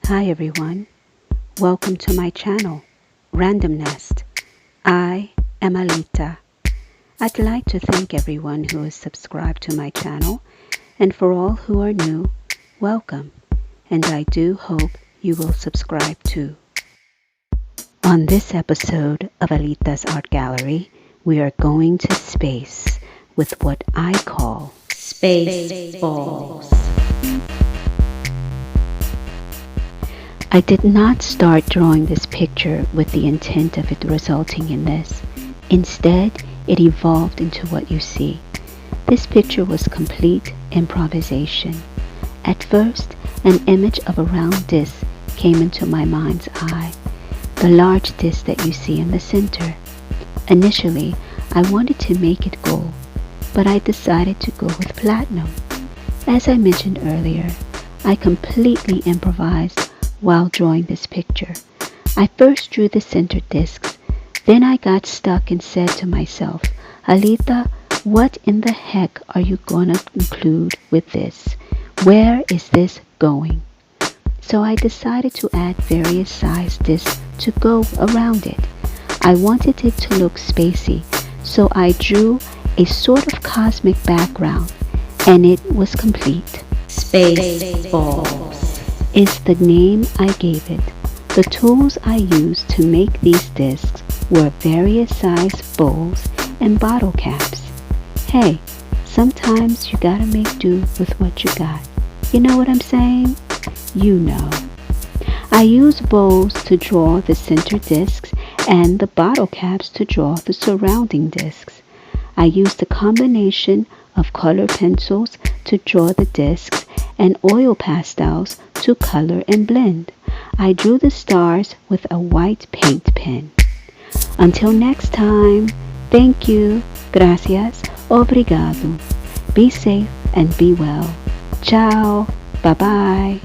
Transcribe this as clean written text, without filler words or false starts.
Hi everyone, welcome to my channel, Random Nest. I am Alita. I'd like to thank everyone who is subscribed to my channel, and for all who are new, welcome, and I do hope you will subscribe too. On this episode of Alita's Art Gallery, we are going to space with what I call Spaceballs. I did not start drawing this picture with the intent of it resulting in this. Instead, it evolved into what you see. This picture was complete improvisation. At first, an image of a round disc came into my mind's eye, the large disc that you see in the center. Initially, I wanted to make it gold, but I decided to go with platinum. As I mentioned earlier, I completely improvised while drawing this picture. I first drew the center discs, then I got stuck and said to myself, Alita, what in the heck are you gonna include with this? Where is this going? So I decided to add various size discs to go around it. I wanted it to look spacey, so I drew a sort of cosmic background, and it was complete. Spaceballs is the name I gave it. The tools I used to make these discs were various size bowls and bottle caps. Hey, sometimes you gotta make do with what you got. You know what I'm saying? You know. I used bowls to draw the center discs and the bottle caps to draw the surrounding discs. I used a combination of color pencils to draw the discs and oil pastels to color and blend. I drew the stars with a white paint pen. Until next time, thank you, gracias, obrigado. Be safe and be well. Ciao, bye-bye.